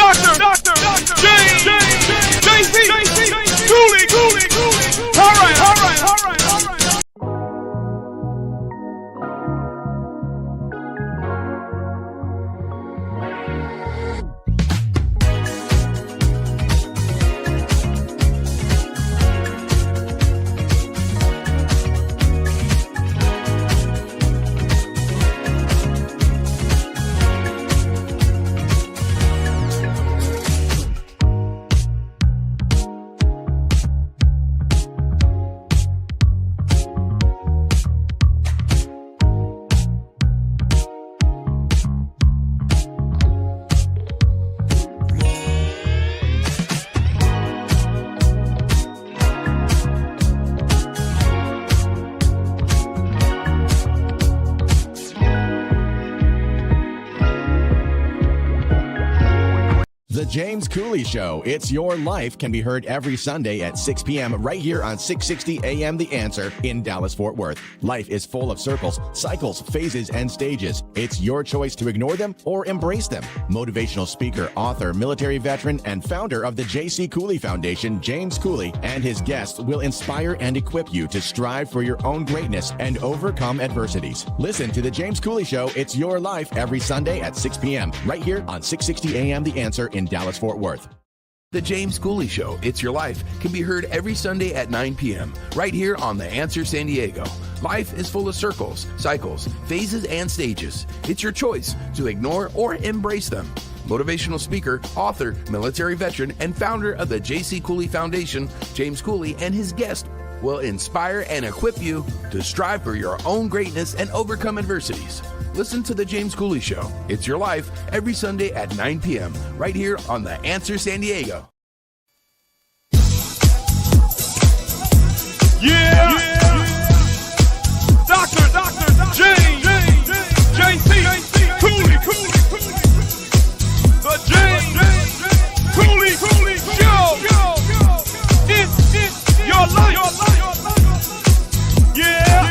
Dr. James, JC, Cooley. All right. The James Cooley Show, It's Your Life, can be heard every Sunday at 6 p.m. right here on 660 AM The Answer in Dallas-Fort Worth. Life is full of circles, cycles, phases, and stages. It's your choice to ignore them or embrace them. Motivational speaker, author, military veteran, and founder of the J.C. Cooley Foundation, James Cooley, and his guests will inspire and equip you to strive for your own greatness and overcome adversities. Listen to The James Cooley Show, It's Your Life, every Sunday at 6 p.m. right here on 660 AM The Answer in Dallas-Fort Worth. The James Cooley Show, It's Your Life, can be heard every Sunday at 9 p.m. right here on The Answer San Diego. Life is full of circles, cycles, phases, and stages. It's your choice to ignore or embrace them. Motivational speaker, author, military veteran, and founder of the J.C. Cooley Foundation, James Cooley, and his guest will inspire and equip you to strive for your own greatness and overcome adversities. Listen to The James Cooley Show, It's Your Life, every Sunday at 9 p.m. right here on The Answer San Diego. Yeah. Dr. James, JC, Cooley. The James Cooley Show. It's your life. Yeah.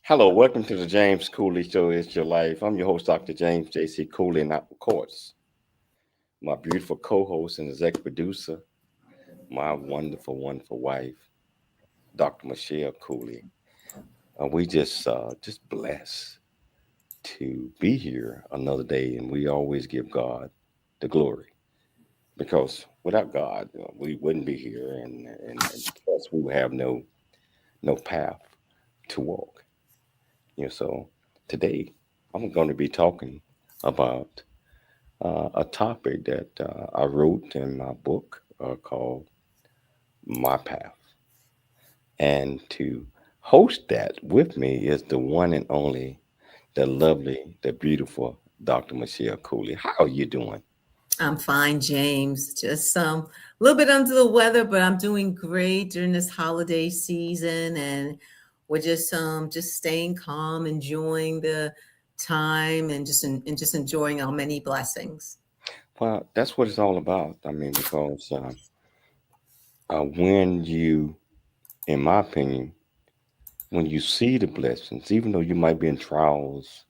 Hello, welcome to the James Cooley Show, It's Your Life. I'm your host, Dr. James J.C. Cooley, and of course, my beautiful co-host and executive producer, my wonderful wife, Dr. Michelle Cooley. We just blessed to be here another day, and we always give God the glory, because without God, we wouldn't be here, and plus we would have no path to walk. So today I'm going to be talking about a topic that I wrote in my book called My Path. And to host that with me is the one and only, the lovely, the beautiful Dr. Michelle Cooley. How are you doing? I'm fine, James. Just a little bit under the weather, but I'm doing great during this holiday season, and we're just staying calm, enjoying the time, and just enjoying our many blessings. Well, that's what it's all about. I mean, because when you, in my opinion, when you see the blessings, even though you might be in trials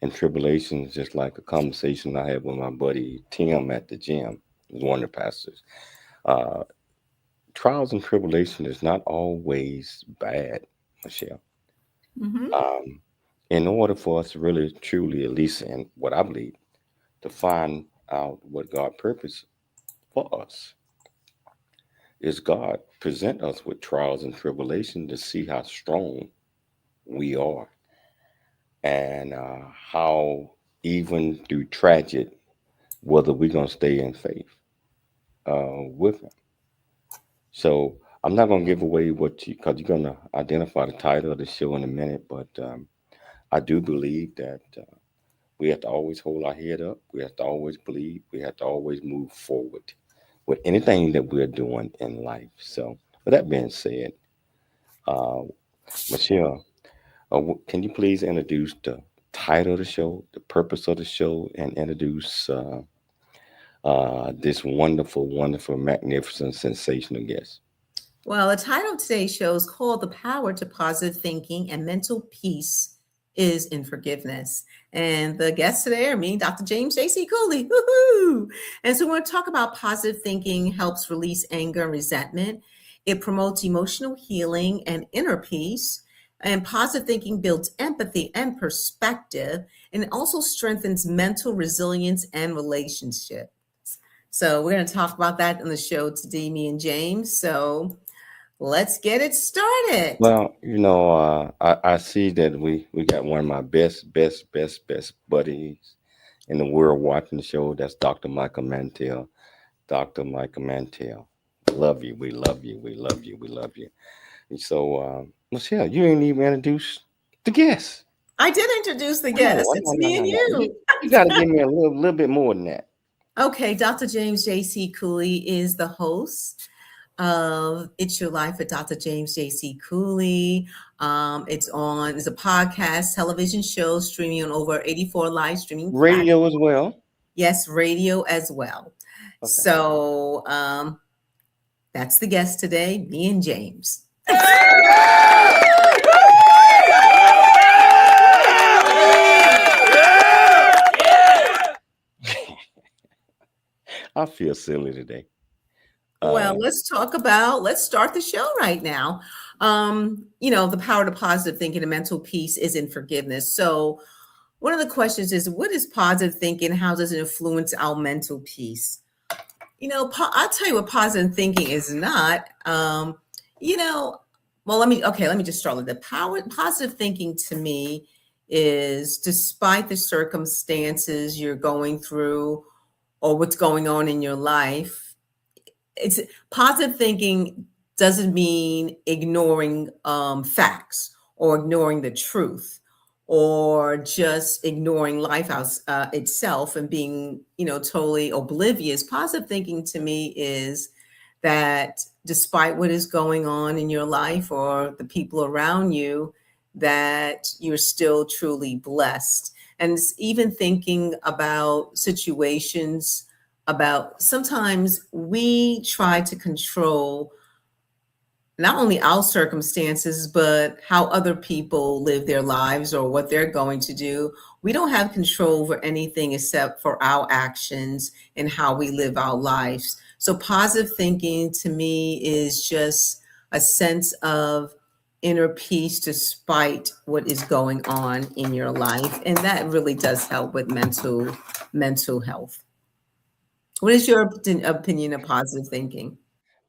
and tribulations, just like a conversation I had with my buddy Tim at the gym, who's one of the pastors. Trials and tribulation is not always bad, Michelle. Mm-hmm. In order for us to really, truly, at least in what I believe, to find out what God's purpose for us is, God present us with trials and tribulation to see how strong we are, and how even through tragic, whether we're going to stay in faith with Him. So I'm not going to give away what you, because you're going to identify the title of the show in a minute, but I do believe that we have to always hold our head up. We have to always believe. We have to always move forward with anything that we're doing in life. So, with that being said, uh, Michelle, can you please introduce the title of the show, the purpose of the show, and introduce this wonderful, wonderful, magnificent, sensational guest? Well, the title of today's show is called The Power to Positive Thinking and Mental Peace is in Forgiveness. And the guests today are me, Dr. James J.C. Cooley. Woohoo! And so we're going to talk about positive thinking helps release anger and resentment. It promotes emotional healing and inner peace. And positive thinking builds empathy and perspective. And it also strengthens mental resilience and relationships. So we're going to talk about that on the show today, me and James. So let's get it started. Well, I see that we got one of my best buddies in the world watching the show. That's Dr. Michael Mantel. Dr. Michael Mantel, love you. We love you. We love you. We love you. And so, Michelle, you ain't even introduced the guest. I did introduce the No, guest. no, It's no, me no, and no. you. You got to give me a little bit more than that. Okay, Dr. James J.C. Cooley is the host of It's Your Life with Dr. James J.C. Cooley. It's a podcast, television show streaming on over 84 live streaming platforms. Radio as well. Yes, radio as well. Okay. So that's the guest today, me and James. I feel silly today. Well, let's start the show right now. The power to positive thinking and mental peace is in forgiveness. So one of the questions is, what is positive thinking? How does it influence our mental peace? I'll tell you what positive thinking is not. Well, let me just start with positive thinking to me is despite the circumstances you're going through or what's going on in your life, it's positive thinking doesn't mean ignoring facts or ignoring the truth or just ignoring life itself and being totally oblivious. Positive thinking to me is that despite what is going on in your life or the people around you, that you're still truly blessed. And it's even thinking about situations about sometimes we try to control not only our circumstances, but how other people live their lives or what they're going to do. We don't have control over anything except for our actions and how we live our lives. So positive thinking to me is just a sense of inner peace despite what is going on in your life. And that really does help with mental health. What is your opinion of positive thinking?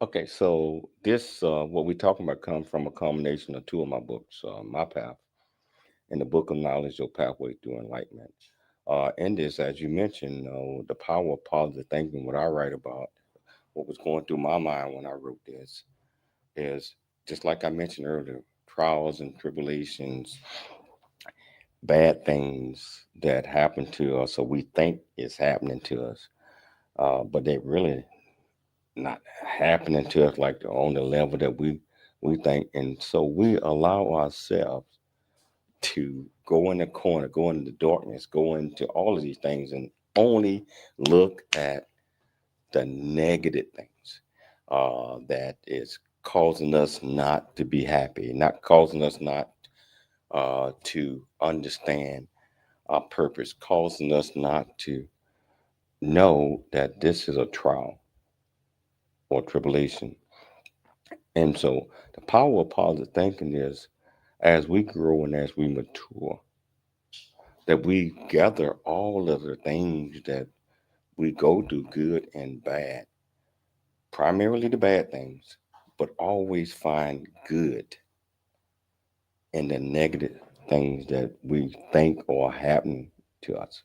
Okay, so this what we're talking about comes from a combination of two of my books, My Path and the Book of Knowledge, Your Pathway to Enlightenment. In this, as you mentioned, the power of positive thinking, what I write about, what was going through my mind when I wrote this, is just like I mentioned earlier, trials and tribulations, bad things that happen to us, or we think is happening to us, but they really not happening to us like on the level that we think, and so we allow ourselves to go in the corner, go into the darkness, go into all of these things, and only look at the negative things that is causing us not to be happy, not causing us not to understand our purpose, causing us not to know that this is a trial or tribulation. And so the power of positive thinking is as we grow and as we mature, that we gather all of the things that we go through, good and bad, primarily the bad things, but always find good in the negative things that we think or happen to us.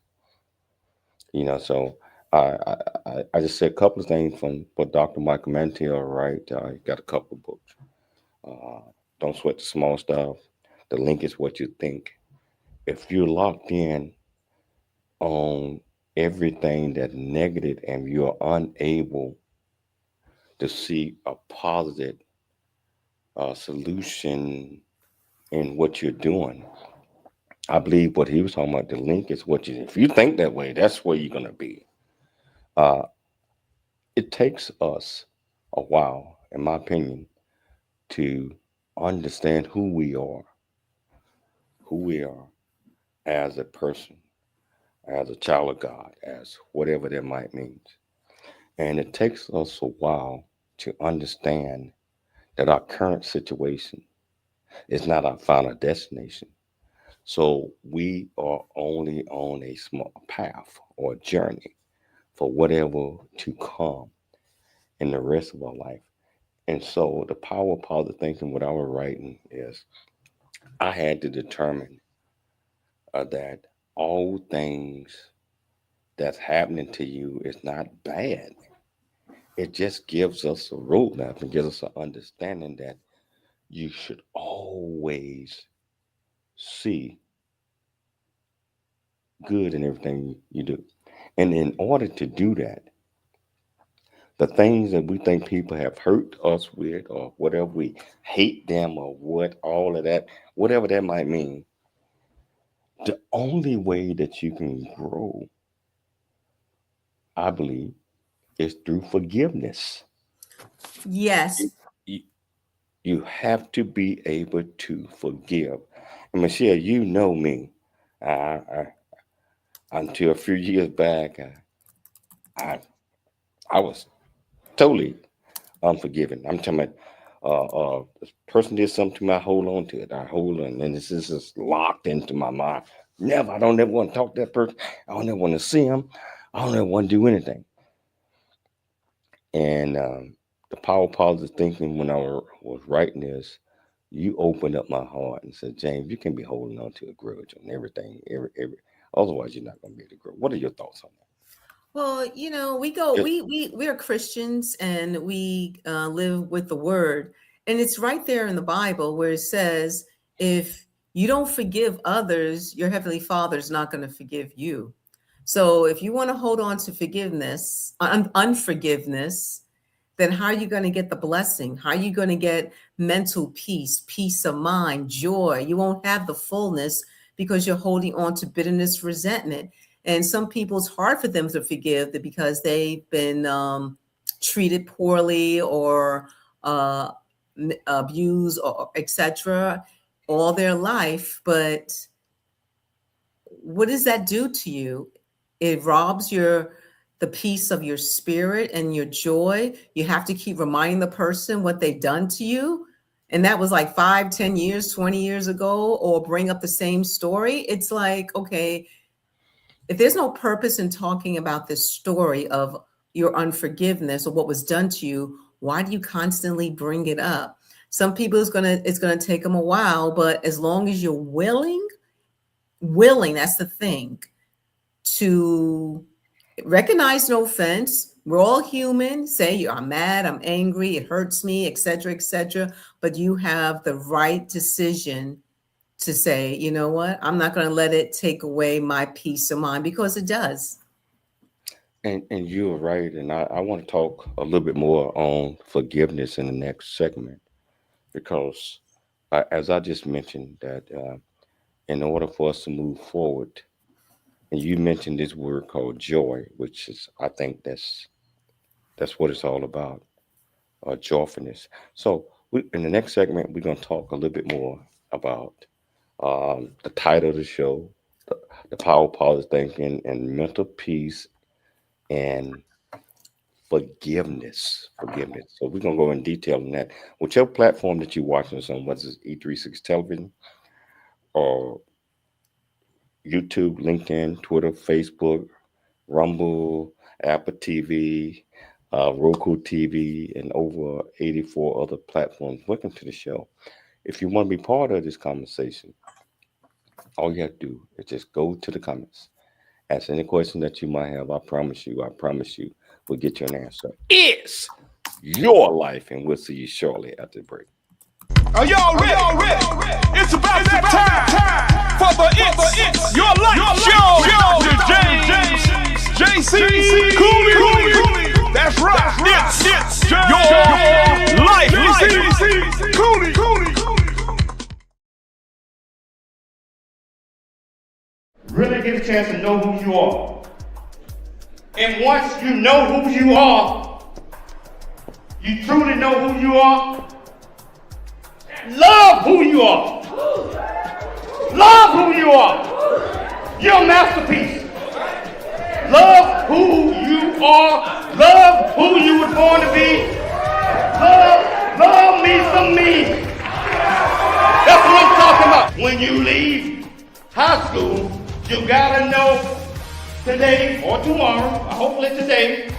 So I just said a couple of things from what Dr. Michael Mantel, right? He got a couple of books. Uh, don't sweat the small stuff. The link is what you think. if you're locked in on everything that's negative and you're unable to see a positive solution in what you're doing, I believe what he was talking about, the link is what you, if you think that way, that's where you're going to be. Uh, it takes us a while, in my opinion, to understand who we are as a person, as a child of God, as whatever that might mean. And it takes us a while to understand that our current situation is not our final destination. So we are only on a small path or journey for whatever to come in the rest of our life. And so the power of positive thinking, what I was writing is I had to determine that all things that's happening to you is not bad. It just gives us a roadmap and gives us an understanding that you should always see good in everything you do. And in order to do that, the things that we think people have hurt us with, or whatever we hate them, or what, all of that, whatever that might mean, the only way that you can grow, I believe, is through forgiveness. Yes. You, you have to be able to forgive. And Michelle, you know me. Until a few years back, I I was totally unforgiving. I'm talking about this person did something to me, I hold on to it. I hold on, and this is just locked into my mind. I don't ever want to talk to that person. I don't ever want to see him. I don't ever want to do anything. And the power of positive thinking when I was writing this, you opened up my heart and said, James, you can be holding on to a grudge on everything, every. Otherwise, you're not going to be able to grow. What are your thoughts on that? Well, we are Christians, and we live with the word. And it's right there in the Bible where it says, if you don't forgive others, your heavenly Father is not going to forgive you. So if you want to hold on to forgiveness, unforgiveness, then how are you going to get the blessing? How are you going to get mental peace, peace of mind, joy? You won't have the fullness because you're holding on to bitterness, resentment. And some people, it's hard for them to forgive because they've been treated poorly or abused, or etc., all their life. But what does that do to you? It robs the peace of your spirit and your joy. You have to keep reminding the person what they've done to you. And that was like 5, 10 years, 20 years ago, or bring up the same story. It's like, okay, if there's no purpose in talking about this story of your unforgiveness or what was done to you, why do you constantly bring it up? Some people it's gonna take them a while, but as long as you're willing, that's the thing, to recognize no offense. We're all human. Say, I'm mad, I'm angry, it hurts me, etc., etc. But you have the right decision to say, you know what, I'm not going to let it take away my peace of mind, because it does. And you're right. And I want to talk a little bit more on forgiveness in the next segment, because as I just mentioned, that in order for us to move forward, and you mentioned this word called joy, which is, I think that's what it's all about, joyfulness. So in the next segment, we're going to talk a little bit more about the title of the show, the power of positive thinking and mental peace and forgiveness. So we're going to go in detail on that. Whichever platform that you're watching us on, whether it's E36 Television or YouTube, LinkedIn, Twitter, Facebook, Rumble, Apple TV, Roku TV, and over 84 other platforms. Welcome to the show. If you want to be part of this conversation, all you have to do is just go to the comments. Ask any question that you might have. I promise you, we'll get you an answer. It's your life, and we'll see you shortly after the break. Are y'all ready? It's about that time for the Really get a chance to know who you are. And once you know who you are, you truly know who you are, love who you are. Love who you are. You're a masterpiece. Love who you are. Love who you were born to be. Love me some me. That's what I'm talking about. When you leave high school, you gotta know today or tomorrow, or hopefully today,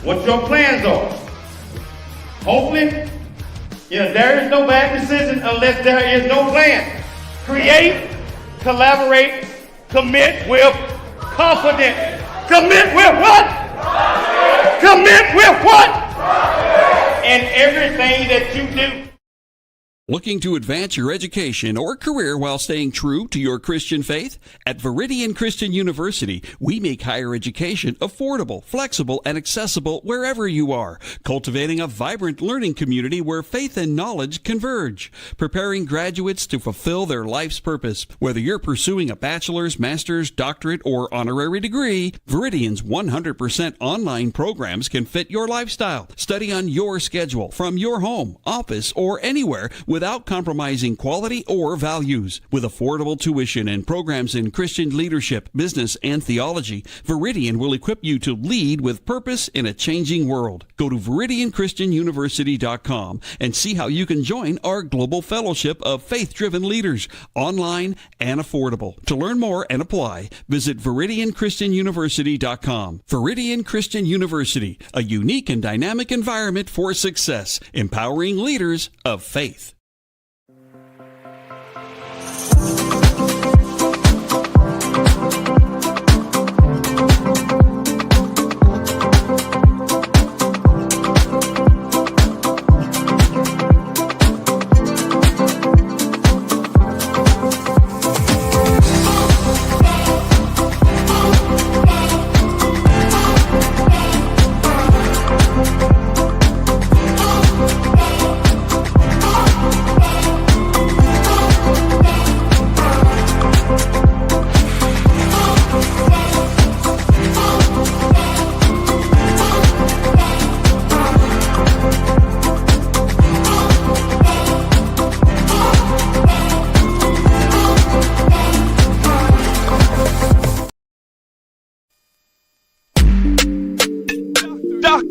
what your plans are. Hopefully, there is no bad decision unless there is no plan. Create, collaborate, commit with confidence. Commit with what? Commit with what? And everything that you do. Looking to advance your education or career while staying true to your Christian faith? At Viridian Christian University, we make higher education affordable, flexible, and accessible wherever you are, cultivating a vibrant learning community where faith and knowledge converge, preparing graduates to fulfill their life's purpose. Whether you're pursuing a bachelor's, master's, doctorate, or honorary degree, Viridian's 100% online programs can fit your lifestyle. Study on your schedule from your home, office, or anywhere without compromising quality or values. With affordable tuition and programs in Christian leadership, business, and theology, Viridian will equip you to lead with purpose in a changing world. Go to ViridianChristianUniversity.com and see how you can join our global fellowship of faith-driven leaders, online and affordable. To learn more and apply, visit ViridianChristianUniversity.com. Viridian Christian University, a unique and dynamic environment for success, empowering leaders of faith.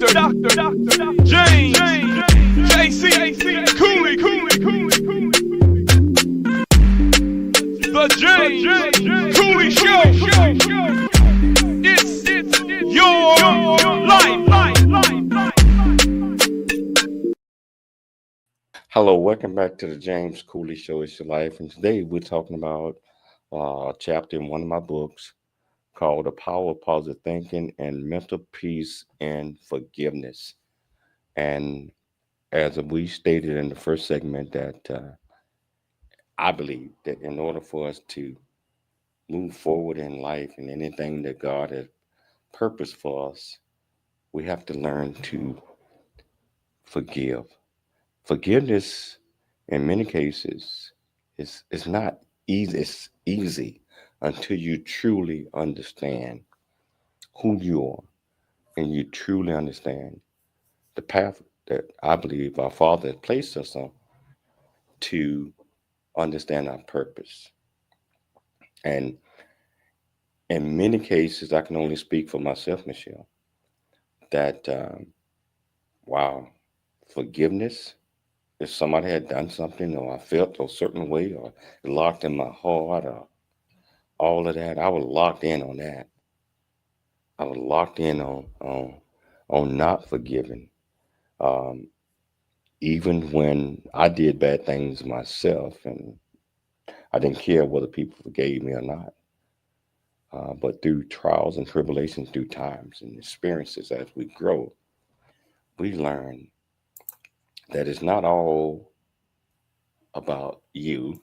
Dr. James JC Cooley. The James Cooley Show. It's your life. Hello, welcome back to the James Cooley Show. It's your life, and today we're talking about a chapter in one of my books called The Power of Positive Thinking and Mental Peace and Forgiveness. And as we stated in the first segment, that I believe that in order for us to move forward in life and anything that God has purposed for us, we have to learn to forgive. Forgiveness, in many cases, is not easy. It's easy until you truly understand who you are and you truly understand the path that I believe our Father has placed us on to understand our purpose. And in many cases, I can only speak for myself, Michelle, that, wow, forgiveness, if somebody had done something or I felt a certain way or it locked in my heart or all of that, I was locked in on that. I was locked in on not forgiving. Even when I did bad things myself, and I didn't care whether people forgave me or not. But through trials and tribulations, through times and experiences as we grow, we learn that it's not all about you.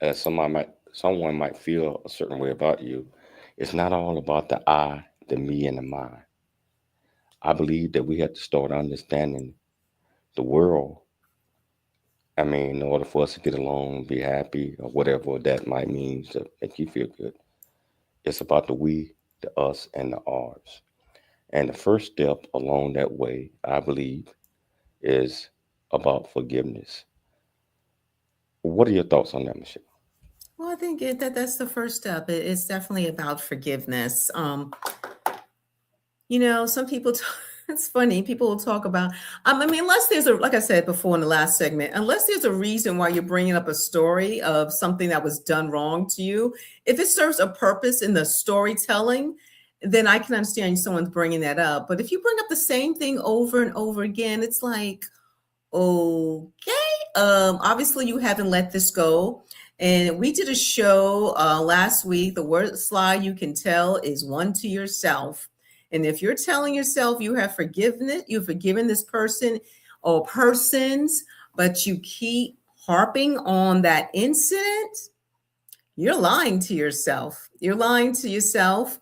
As someone might feel a certain way about you, it's not all about the I, the me, and the mine. I believe that we have to start understanding the world I mean, in order for us to get along, be happy, or whatever that might mean to make you feel good, it's about the we, the us, and the ours. And the first step along that way, I believe, is about forgiveness. What are your thoughts on that, Michelle? Well, I think that's the first step. It's definitely about forgiveness. Some people, it's funny, people will talk about, I mean, unless there's like I said before in the last segment, unless there's a reason why you're bringing up a story of something that was done wrong to you, if it serves a purpose in the storytelling, then I can understand someone's bringing that up. But if you bring up the same thing over and over again, it's like, okay. Obviously you haven't let this go. And we did a show last week. The word slide you can tell is one to yourself. And if you're telling yourself you have forgiven you've forgiven this person or persons, but you keep harping on that incident, you're lying to yourself. You're lying to yourself.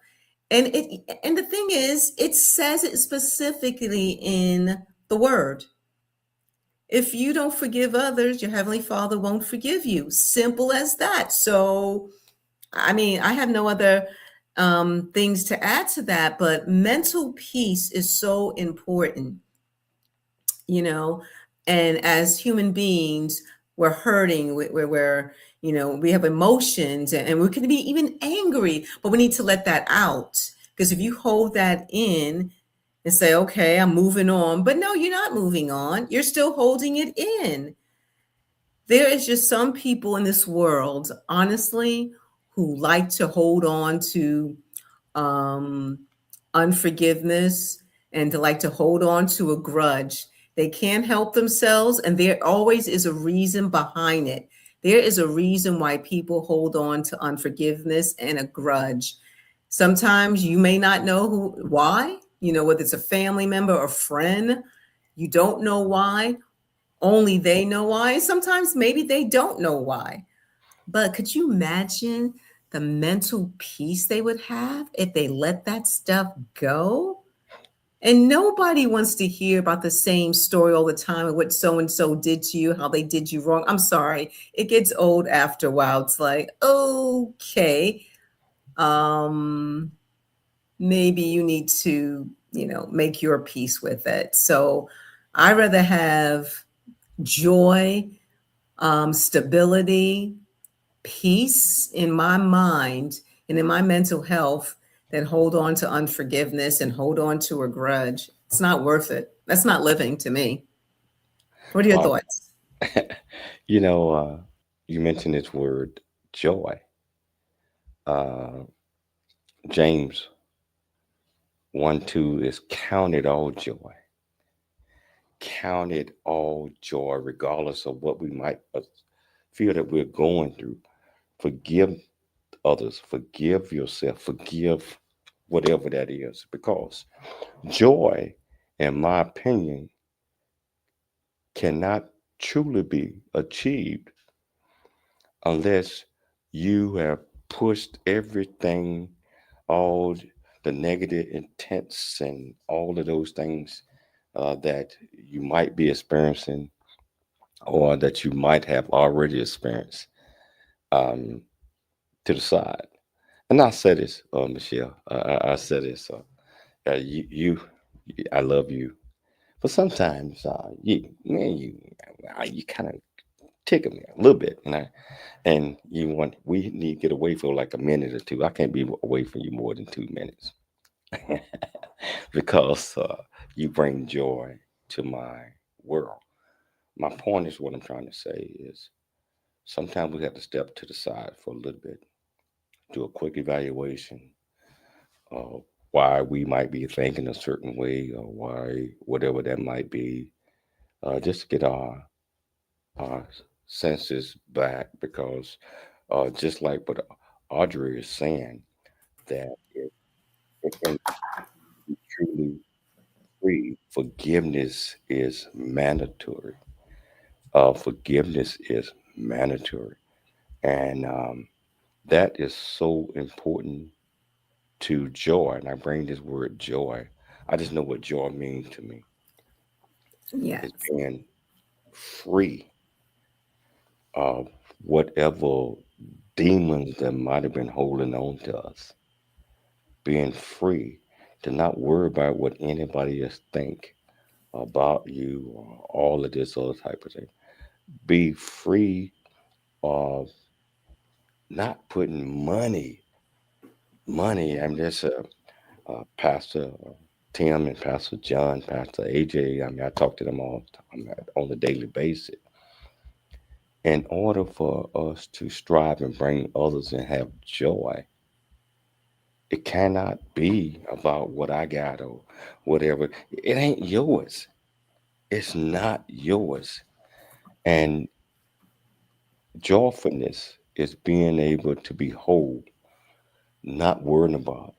And the thing is, it says it specifically in the word. If you don't forgive others, your Heavenly Father won't forgive you. Simple as that. So, I mean, I have no other things to add to that, but mental peace is so important, you know. And as human beings, we're hurting, we have emotions and we can be even angry, but we need to let that out. Because if you hold that in, and say, okay, I'm moving on. But no, you're not moving on. You're still holding it in. There is just some people in this world, honestly, who like to hold on to um, unforgiveness and to like to hold on to a grudge. They can't help themselves, and there always is a reason behind it. There is a reason why people hold on to unforgiveness and a grudge. Sometimes you may not know why, whether it's a family member or friend, you don't know why. Only they know why. Sometimes maybe they don't know why. But could you imagine the mental peace they would have if they let that stuff go? And nobody wants to hear about the same story all the time and what so and so did to you, how they did you wrong. I'm sorry. It gets old after a while. It's like, okay, um, maybe you need to, make your peace with it. So I rather have joy, stability, peace in my mind and in my mental health than hold on to unforgiveness and hold on to a grudge. It's not worth it. That's not living to me. What are your Uh, thoughts? you know, you mentioned this word joy. Uh, James 1:2 is count it all joy. Count it all joy, regardless of what we might feel that we're going through. Forgive others, forgive yourself, forgive whatever that is, because joy, in my opinion, cannot truly be achieved unless you have pushed everything, all the negative intents and all of those things that you might be experiencing or that you might have already experienced um, to the side. And I said this, Michelle. I said this. You, I love you, but sometimes you kind of tickle me a little bit, and we need to get away for like a minute or two. I can't be away from you more than 2 minutes because you bring joy to my world. My point is what I'm trying to say is sometimes we have to step to the side for a little bit, do a quick evaluation of why we might be thinking a certain way or why whatever that might be, just to get our senses back because just like what Audrey is saying, that it can be truly free. Forgiveness is mandatory. Forgiveness is mandatory. And that is so important to joy. And I bring this word joy. I just know what joy means to me. Yes. It's being free. of whatever demons that might have been holding on to us, being free to not worry about what anybody else think about you or all of this other type of thing. Be free of not putting money. I'm just Pastor Tim and Pastor John, Pastor AJ. I mean, I talk to them all the time on a daily basis. In order for us to strive and bring others and have joy, it cannot be about what I got or whatever. It ain't yours. It's not yours. And joyfulness is being able to be whole, not worrying about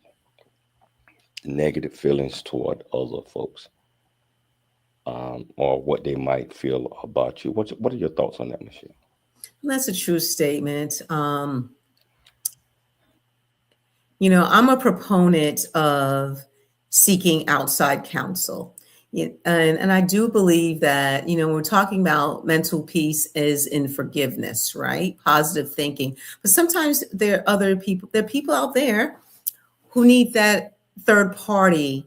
negative feelings toward other folks, or what they might feel about you. What are your thoughts on that, Michelle? That's a true statement. I'm a proponent of seeking outside counsel. And I do believe that, when we're talking about mental peace is in forgiveness, right? Positive thinking. But sometimes there are people out there who need that third party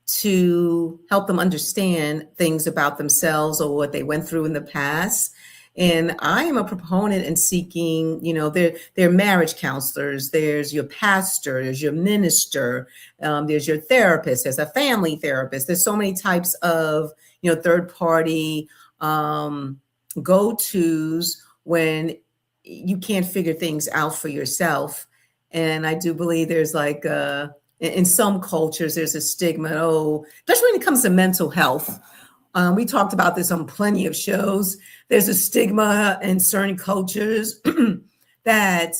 to help them understand things about themselves or what they went through in the past. And I am a proponent in seeking, there are marriage counselors, there's your pastor, there's your minister, there's your therapist, there's a family therapist. There's so many types of, third party go-tos when you can't figure things out for yourself. And I do believe there's like in some cultures, there's a stigma, especially when it comes to mental health. We talked about this on plenty of shows. There's a stigma in certain cultures that,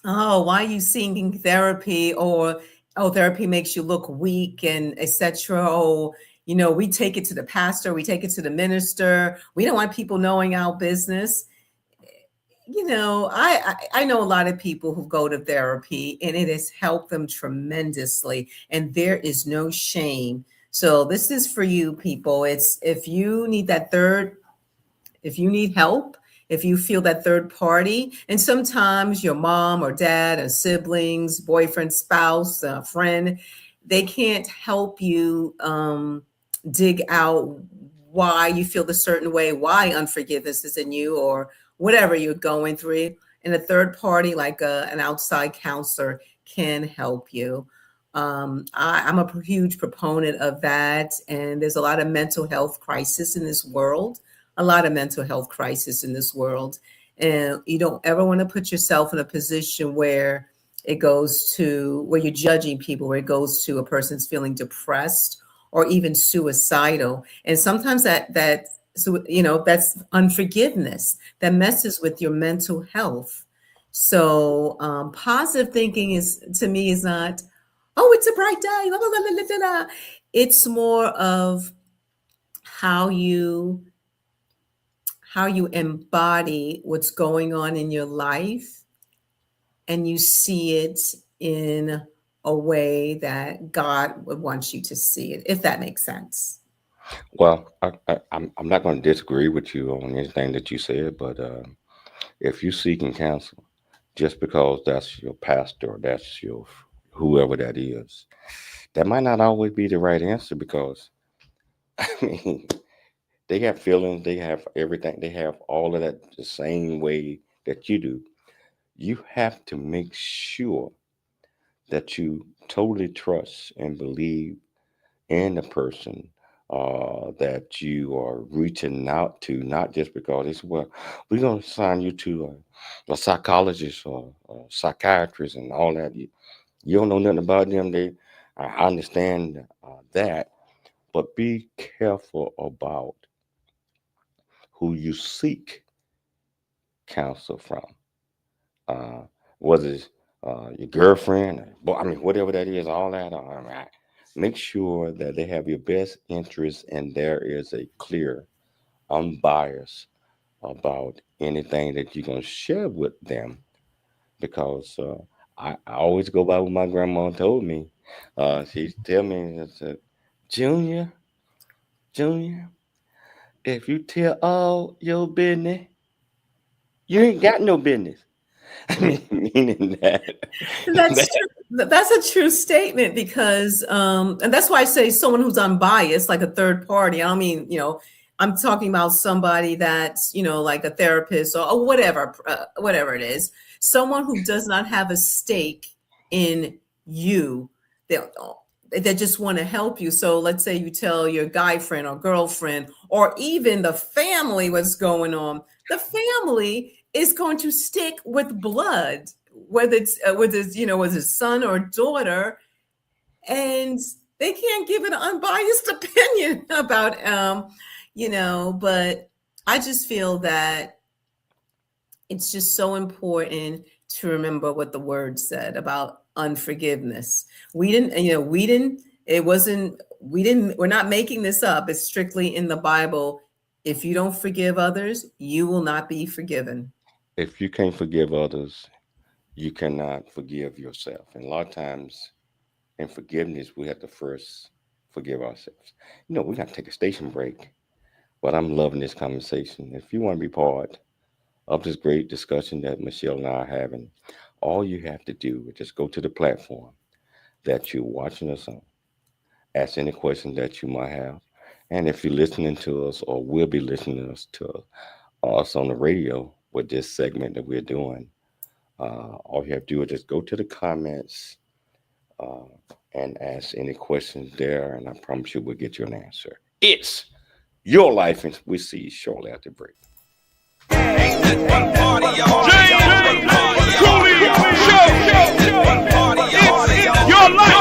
why are you seeking therapy? Or, therapy makes you look weak and etc. We take it to the pastor, we take it to the minister. We don't want people knowing our business. I know a lot of people who go to therapy and it has helped them tremendously. And there is no shame. So this is for you people. It's if you need help, if you feel that third party, and sometimes your mom or dad or siblings, boyfriend, spouse, friend, they can't help you dig out why you feel the certain way, why unforgiveness is in you, or whatever you're going through. And a third party, like an outside counselor, can help you. I'm a huge proponent of that. And there's a lot of mental health crisis in this world, And you don't ever want to put yourself in a position where where you're judging people, where it goes to a person's feeling depressed or even suicidal. And sometimes that's unforgiveness that messes with your mental health. So positive thinking to me is not, it's a bright day. La, la, la, la, la, la. It's more of how you embody what's going on in your life, and you see it in a way that God would want you to see it, if that makes sense. Well, I'm not going to disagree with you on anything that you said, but if you're seeking counsel, just because that's your pastor or that's your whoever that is, that might not always be the right answer, because I mean, they have feelings, they have everything, they have all of that the same way that you do. You have to make sure that you totally trust and believe in the person that you are reaching out to, not just because it's, well, we're going to assign you to a psychologist or a psychiatrist and all that. You don't know nothing about them. I understand that, but be careful about who you seek counsel from. Uh, whether it's your girlfriend, or, I mean, whatever that is, all that. Make sure that they have your best interest and there is a clear, unbiased about anything that you're going to share with them. Because I always go by what my grandma told me. She tell me, Junior, Junior, if you tell all your business, You ain't got no business. Meaning that That's true. That's a true statement because, and that's why I say someone who's unbiased, like a third party. I don't mean, I'm talking about somebody that's, like a therapist or whatever it is. Someone who does not have a stake in you. They just want to help you. So let's say you tell your guy friend or girlfriend or even the family what's going on. The family is going to stick with blood, whether it's whether it's son or daughter, and they can't give an unbiased opinion about But I just feel that it's just so important to remember what the word said about unforgiveness. We're not making this up. It's strictly in the Bible. If you don't forgive others, you will not be forgiven. if you can't forgive others, you cannot forgive yourself. And a lot of times in forgiveness, we have to first forgive ourselves. We got to take a station break, but I'm loving this conversation. If you want to be part of this great discussion that Michelle and I are having, all you have to do is just go to the platform that you're watching us on, ask any questions that you might have. And if you're listening to us or will be listening to us on the radio with this segment that we're doing, all you have to do is just go to the comments and ask any questions there, and I promise you we'll get you an answer. It's your life, and we see you shortly after the break. Your life.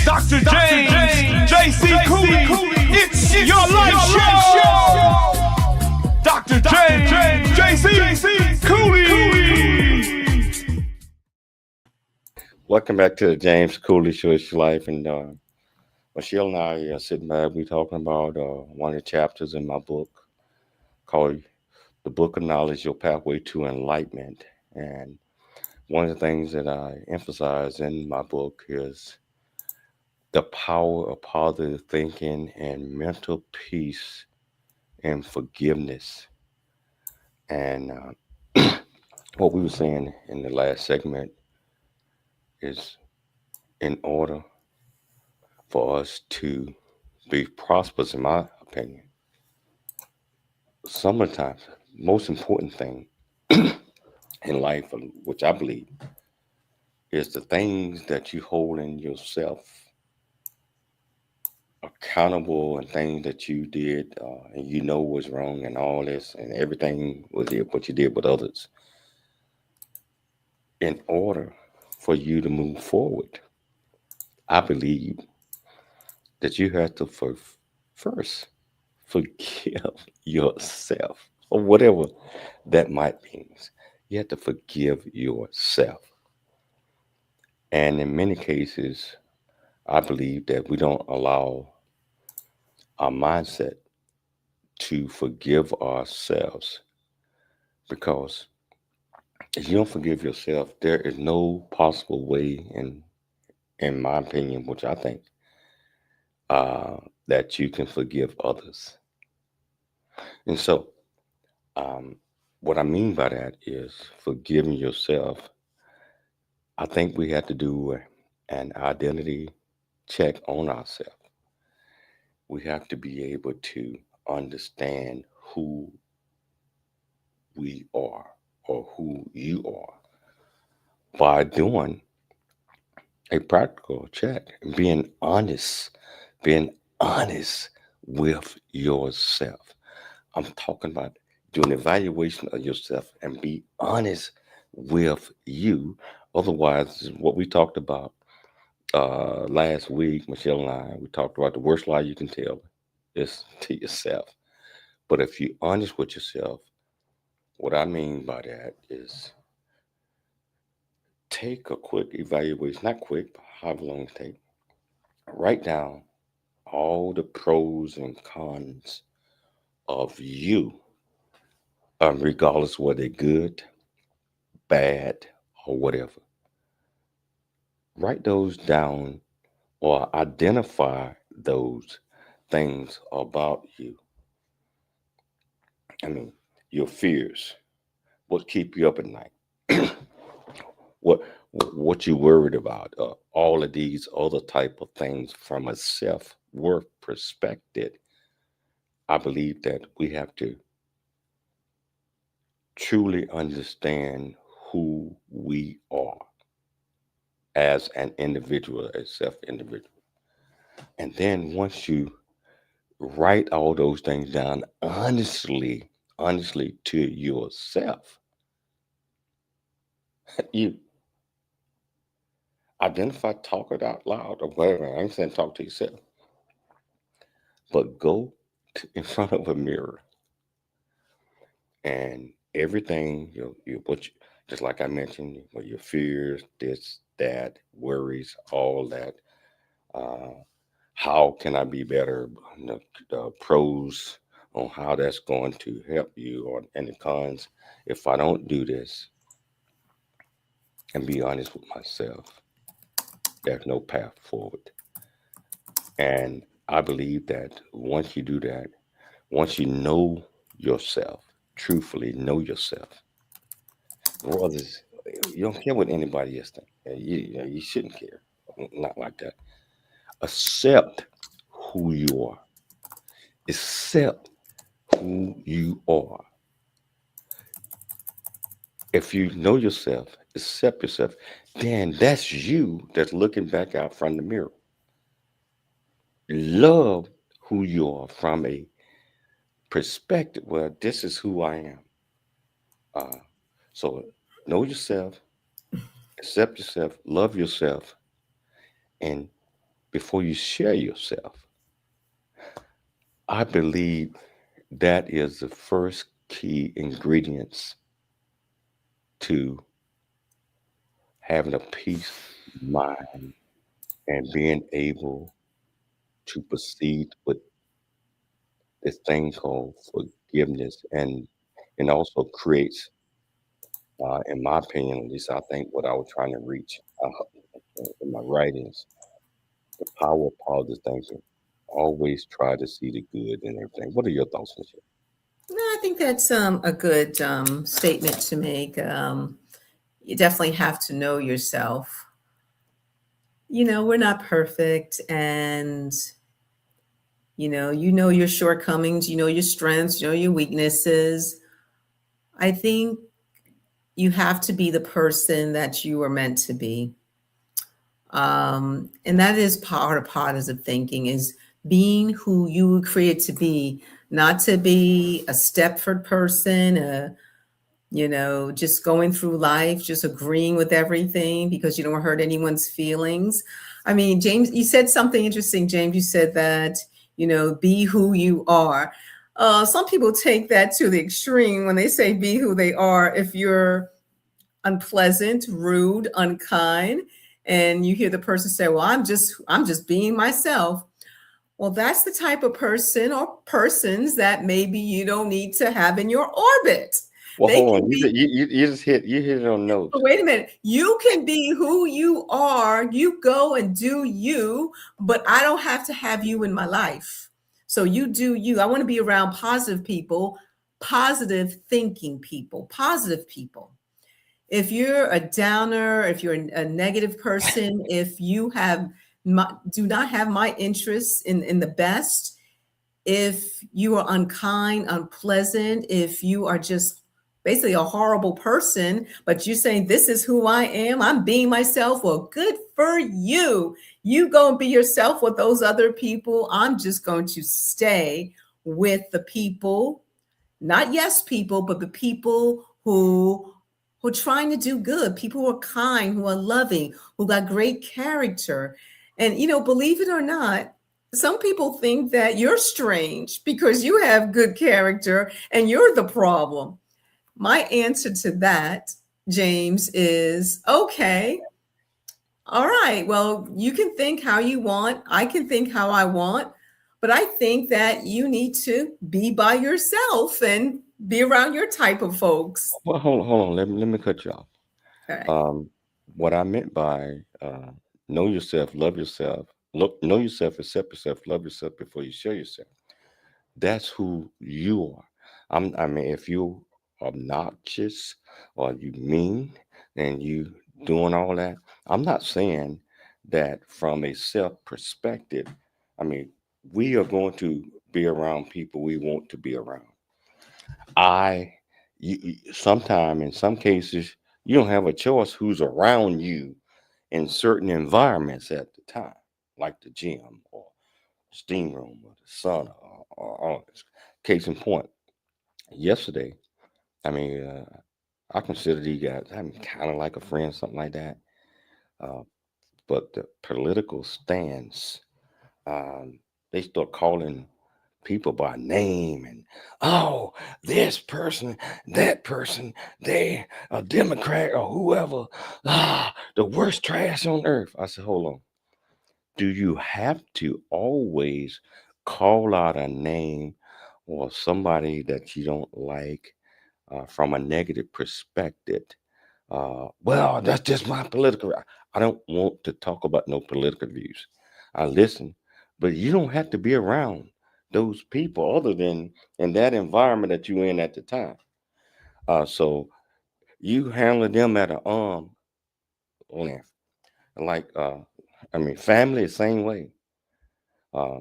Dr. James J.C. Cooley. Dr. James J.C. Cooley. It's your life show. Dr. James J.C. Cooley. Welcome back to the James Cooley Show. It's your life. And Michelle and I are sitting back. We're talking about one of the chapters in my book called The Book of Knowledge, Your Pathway to Enlightenment. And one of the things that I emphasize in my book is the power of positive thinking and mental peace and forgiveness. And what we were saying in the last segment is, in order for us to be prosperous, in my opinion, some of the times, most important thing in life, which I believe is the things that you hold in yourself accountable, and things that you did and you know was wrong, and all this and everything was it what you did with others, in order for you to move forward. I believe that you have to first forgive yourself, or whatever that might mean. You have to forgive yourself. And in many cases, I believe that we don't allow our mindset to forgive ourselves, because if you don't forgive yourself, there is no possible way, in my opinion, which I think, uh, that you can forgive others. And so, um, what I mean by that is forgiving yourself. I think we have to do an identity check on ourselves. We have to be able to understand who we are, or who you are, by doing a practical check and being honest with yourself. I'm talking about doing an evaluation of yourself and be honest with you. Otherwise, what we talked about last week, Michelle and I, we talked about the worst lie you can tell is to yourself. But if you're honest with yourself, what I mean by that is take a quick evaluation, not quick, but however long it takes. Write down all the pros and cons of you, regardless whether they're good, bad, or whatever. Write those down, or identify those things about you. I mean, your fears, what keep you up at night, what what you worried about, all of these other type of things from a self-worth perspective. I believe that we have to truly understand who we are as an individual, as self-individual. And then once you write all those things down honestly to yourself, you identify, talk it out loud or whatever. I ain't saying talk to yourself, but go in front of a mirror, and everything just like I mentioned, your fears, this, that, worries, all that. Uh, how can I be better? The pros on how that's going to help you, or and the cons. If I don't do this and be honest with myself, there's no path forward. And I believe that once you do that, once you know yourself, truthfully know yourself, brothers, you don't care what anybody else thinks. You shouldn't care. Not like that. Accept who you are. Accept who you are. If you know yourself, accept yourself, then that's you that's looking back out from the mirror. Love who you are from a perspective where this is who I am. Uh, so know yourself, accept yourself, love yourself, and before you share yourself, I believe that is the first key ingredients to having a peace mind and being able to proceed with this thing called forgiveness, and also creates, in my opinion, at least I think what I was trying to reach in my writings, the power of positive thinking. Always try to see the good in everything. What are your thoughts, Michelle? No, I think that's a good statement to make. You definitely have to know yourself. We're not perfect, and you know your shortcomings, you know your strengths, you know your weaknesses. I think you have to be the person that you are meant to be. And that is part of positive thinking, is being who you were created to be, not to be a Stepford person, just going through life, just agreeing with everything because you don't hurt anyone's feelings. I mean, James, you said something interesting, James. You said that, be who you are. Some people take that to the extreme when they say be who they are. If you're unpleasant, rude, unkind, and you hear the person say, well, I'm just being myself. Well, that's the type of person or persons that maybe you don't need to have in your orbit. Well, They hold can on. be, You just hit it on notes. wait a minute. You can be who you are. You go and do you, but I don't have to have you in my life. So you do you. I want to be around positive people, positive thinking people, positive people. If you're a downer, if you're a negative person, if you do not have my interests in the best, if you are unkind, unpleasant, if you are just basically a horrible person, but you're saying this is who I am, I'm being myself, well, good for you. You go and be yourself with those other people. I'm just going to stay with the people, not yes people, but the people who are trying to do good, people who are kind, who are loving, who got great character. And believe it or not, some people think that you're strange because you have good character and you're the problem. My answer to that, James, is okay. All right. Well, you can think how you want. I can think how I want. But I think that you need to be by yourself and be around your type of folks. Well, hold on. Let me cut you off. All right. What I meant by know yourself, love yourself, know yourself, accept yourself, love yourself before you share yourself. That's who you are. I mean, if you obnoxious or you mean and you doing all that, I'm not saying that from a self perspective. I mean, we are going to be around people we want to be around. I, sometime in some cases, you don't have a choice who's around you in certain environments at the time, like the gym or steam room or the sauna or all this. Case in point, yesterday, I mean, I consider these guys, I'm kind of like a friend, something like that. Uh, but the political stance, they start calling people by name and, oh, this person, that person, they a Democrat or whoever, the worst trash on earth. I said, hold on. Do you have to always call out a name or somebody that you don't like from a negative perspective? Well, that's just my political. I don't want to talk about no political views. I listen, but you don't have to be around those people other than in that environment that you're in at the time. So you handle them at an arm length. Like, I mean, family the same way. Uh,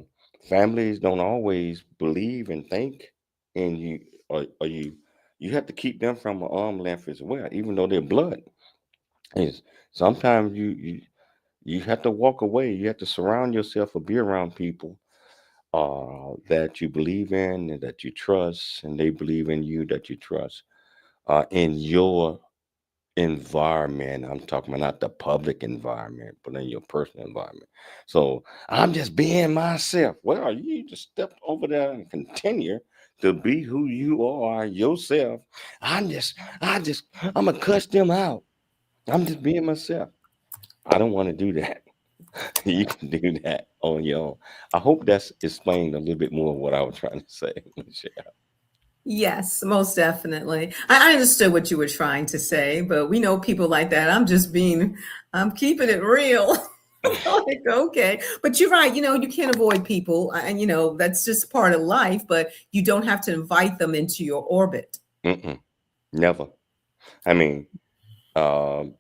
Families don't always believe and think in you, or you have to keep them from an arm length as well, even though they're blood. Is sometimes you have to walk away. You have to surround yourself or be around people that you believe in and that you trust, and they believe in you that you trust in your environment. I'm talking about not the public environment, but in your personal environment. So I'm just being myself. Well, you just step over there and continue to be who you are yourself. I'm gonna cuss them out. I'm just being myself. I don't want to do that. You can do that on your own. I hope that's explained a little bit more of what I was trying to say, Michelle. Yes, most definitely. I understood what you were trying to say, but we know people like that. I'm keeping it real. Like, okay. But you're right. You can't avoid people, and that's just part of life, but you don't have to invite them into your orbit. Mm-mm, never. I mean, um,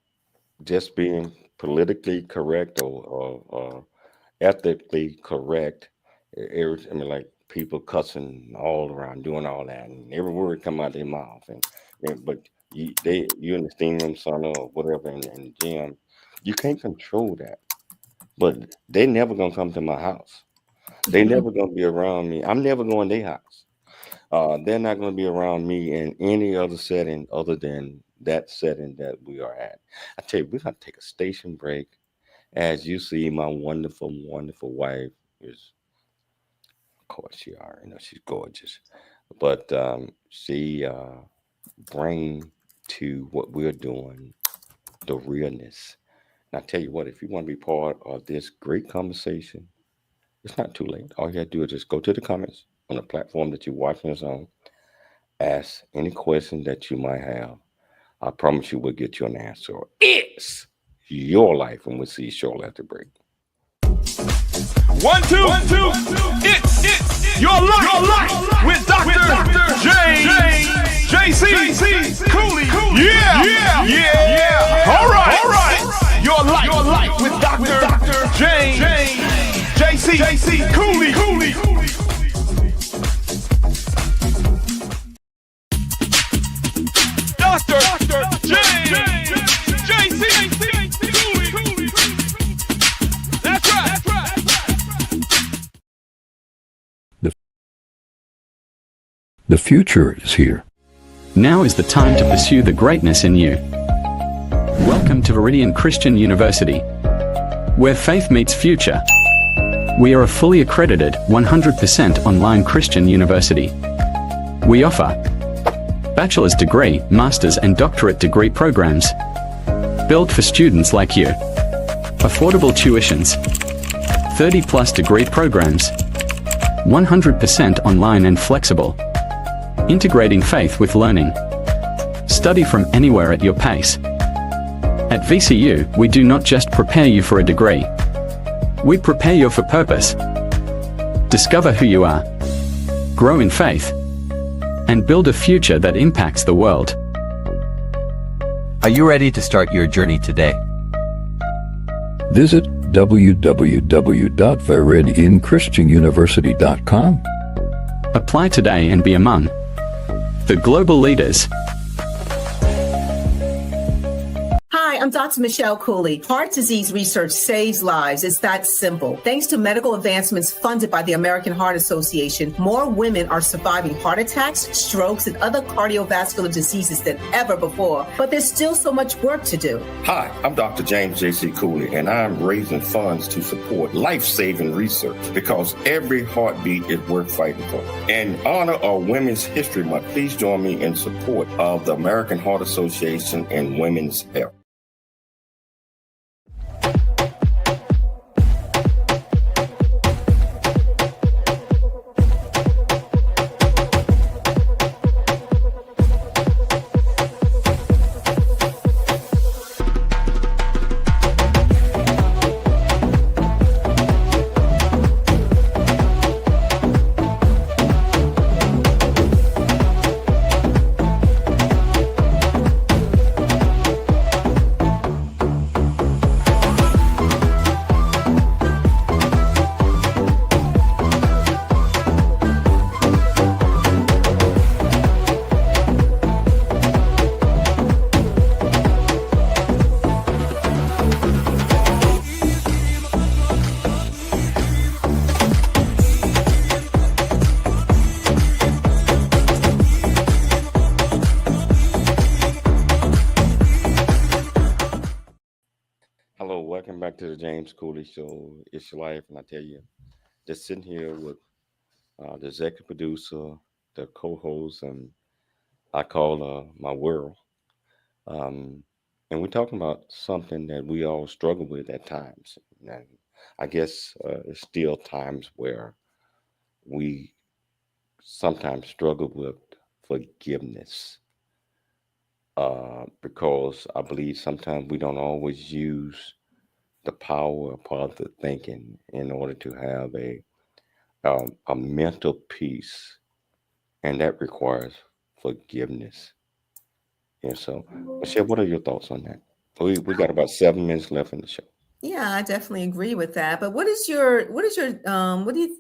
just being politically correct or ethically correct. I mean, like people cussing all around, doing all that, and every word come out their mouth. But you in the steam room sauna or whatever in the gym, you can't control that. But they never gonna come to my house. They never gonna be around me. I'm never going to their house. They're not gonna be around me in any other setting other than that setting that we are at. I tell you, we're gonna take a station break. As you see, my wonderful, wonderful wife is, of course, she's gorgeous, but she bring to what we're doing the realness. And I tell you what, if you want to be part of this great conversation, it's not too late. All you have to do is just go to the comments on the platform that you're watching us on. Ask any question that you might have. I promise you we'll get you an answer. It's your life, and we'll see you shortly after break. 1, 2, 1, 2. It's your life with Dr. James JC Cooley. Yeah. All right. Your life with Dr. James JC Cooley. Dr. James JC Cooley. That's right. The future is here. Now is the time to pursue the greatness in you. Welcome to Viridian Christian University, where faith meets future. We are a fully accredited, 100% online Christian university. We offer bachelor's degree, master's and doctorate degree programs, built for students like you. Affordable tuitions, 30+ degree programs, 100% online and flexible. Integrating faith with learning. Study from anywhere at your pace. At VCU, we do not just prepare you for a degree. We prepare you for purpose. Discover who you are. Grow in faith. And build a future that impacts the world. Are you ready to start your journey today? Visit www.viridianchristianuniversity.com. Apply today and be among the global leaders. Hi, I'm Dr. Michelle Cooley. Heart disease research saves lives. It's that simple. Thanks to medical advancements funded by the American Heart Association, more women are surviving heart attacks, strokes, and other cardiovascular diseases than ever before. But there's still so much work to do. Hi, I'm Dr. James J.C. Cooley, and I'm raising funds to support life-saving research because every heartbeat is worth fighting for. In honor of Women's History Month, please join me in support of the American Heart Association and women's health. Hello, welcome back to the James Cooley Show. It's your life, and I tell you, just sitting here with the executive producer, the co-host, and I call my world. And we're talking about something that we all struggle with at times. And I guess it's still times where we sometimes struggle with forgiveness. Because I believe sometimes we don't always use the power of positive thinking in order to have a mental peace, and that requires forgiveness. And so, Michelle, what are your thoughts on that? We got about 7 minutes left in the show. Yeah, I definitely agree with that. But what's the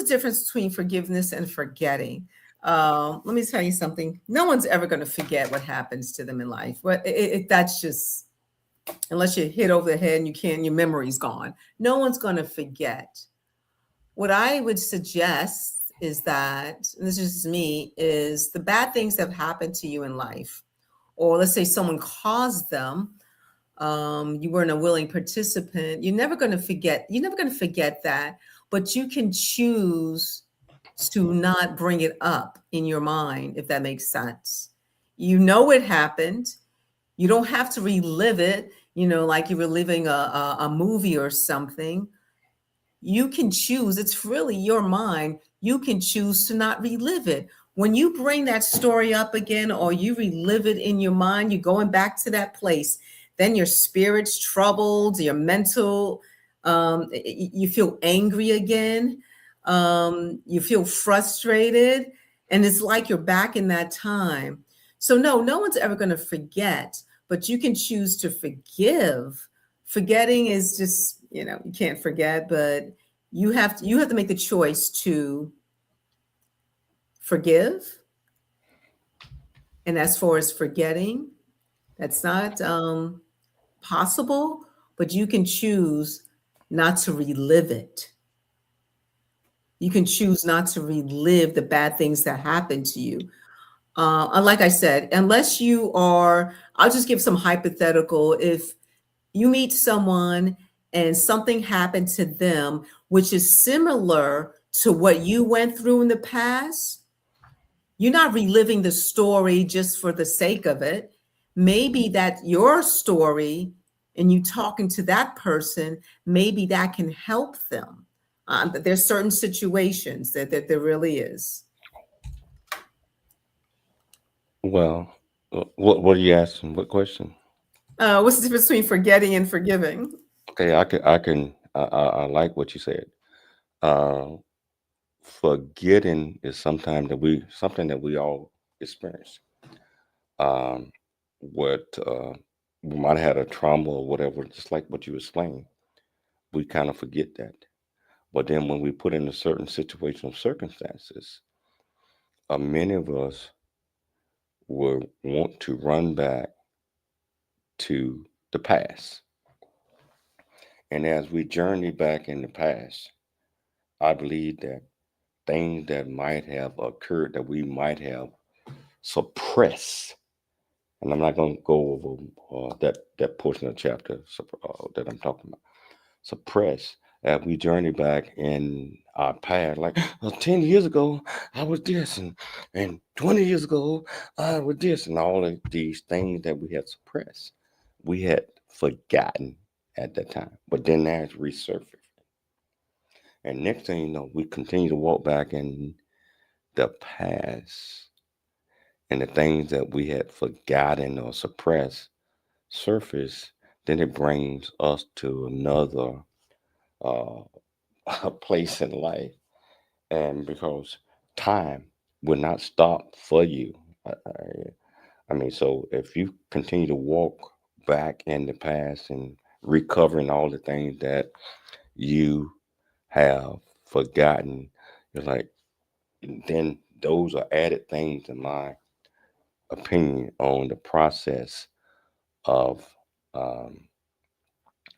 difference between forgiveness and forgetting? Let me tell you something. No one's ever going to forget what happens to them in life. But that's just, unless you hit over the head and your memory's gone. No one's going to forget. What I would suggest is that, and this is just me, is the bad things that have happened to you in life, or let's say someone caused them, you weren't a willing participant. You're never going to forget. You're never going to forget that, but you can choose to not bring it up in your mind, if that makes sense. You know it happened. You don't have to relive it, like you're reliving a movie or something. You can choose. It's really your mind. You can choose to not relive it. When you bring that story up again or you relive it in your mind, you're going back to that place. Then your spirit's troubled, your mental, you feel angry again. You feel frustrated. And it's like you're back in that time. So no one's ever going to forget, but you can choose to forgive. Forgetting is just, you can't forget, but you have to make the choice to forgive. And as far as forgetting, that's not possible, but you can choose not to relive it. You can choose not to relive the bad things that happened to you. Like I said, unless you are, I'll just give some hypothetical. If you meet someone and something happened to them, which is similar to what you went through in the past, you're not reliving the story just for the sake of it. Maybe that your story and you talking to that person, maybe that can help them. There's certain situations that there really is. Well, what are you asking? What question? What's the difference between forgetting and forgiving? Okay, I like what you said. Uh, Forgetting is something that we all experience. Um, what we might have had a trauma or whatever, just like what you explained. We kind of forget that. But then when we put in a certain situation of circumstances, many of us will want to run back to the past. And as we journey back in the past, I believe that things that might have occurred that we might have suppressed, and I'm not going to go over that portion of the chapter that I'm talking about. Suppress as we journey back in our past. Like, well, 10 years ago, I was this, and 20 years ago, I was this, and all of these things that we had suppressed, we had forgotten at that time. But then that's resurfaced. And next thing you know, we continue to walk back in the past, and the things that we had forgotten or suppressed surface, then it brings us to another uh, place in life. And because time will not stop for you. I mean, so if you continue to walk back in the past and recovering all the things that you have forgotten, it's like, then those are added things in my opinion on the process of um,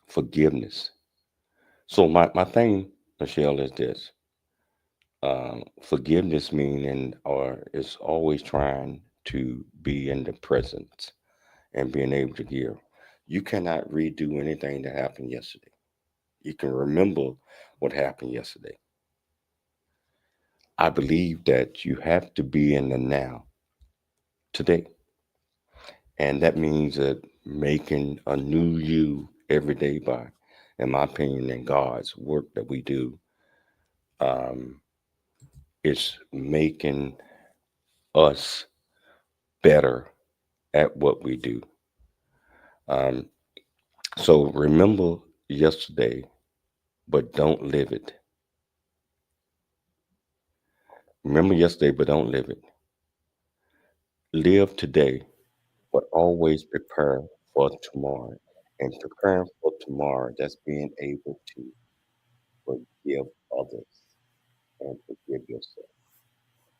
forgiveness. So my thing, Michelle, is this: forgiveness meaning or is always trying to be in the present and being able to give. You cannot redo anything that happened yesterday. You can remember what happened yesterday. I believe that you have to be in the now today. And that means that making a new you every day by, in my opinion, in God's work that we do, um, it's making us better at what we do. Um, so remember yesterday, but don't live it. Remember yesterday, but don't live it. Live today, but always prepare for tomorrow. And preparing for tomorrow, that's being able to forgive others and forgive yourself.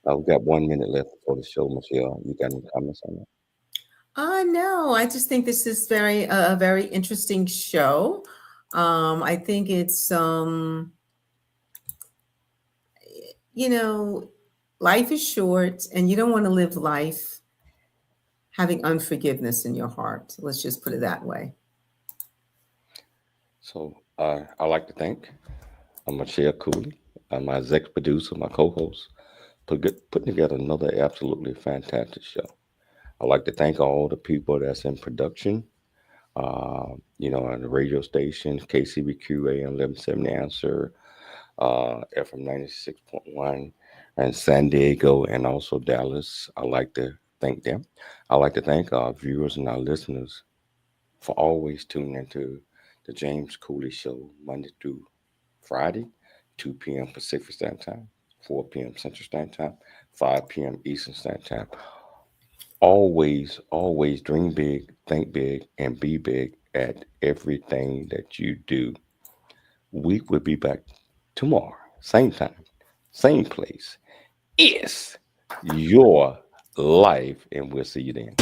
We got 1 minute left before the show, Michelle. You got any comments on that? No, I just think this is a very interesting show. I think it's you know, life is short, and you don't want to live life having unforgiveness in your heart. Let's just put it that way. So I'd like to thank Michelle Cooley, my executive producer, my co-host, putting together another absolutely fantastic show. I'd like to thank all the people that's in production, on the radio stations, KCBQ AM 1170 Answer, FM 96.1, and San Diego, and also Dallas. I'd like to thank them. I'd like to thank our viewers and our listeners for always tuning into the James Cooley Show, Monday through Friday, 2 p.m. Pacific Standard Time, 4 p.m. Central Standard Time, 5 p.m. Eastern Standard Time. Always, always dream big, think big, and be big at everything that you do. We will be back tomorrow, same time, same place. It's your life, and we'll see you then.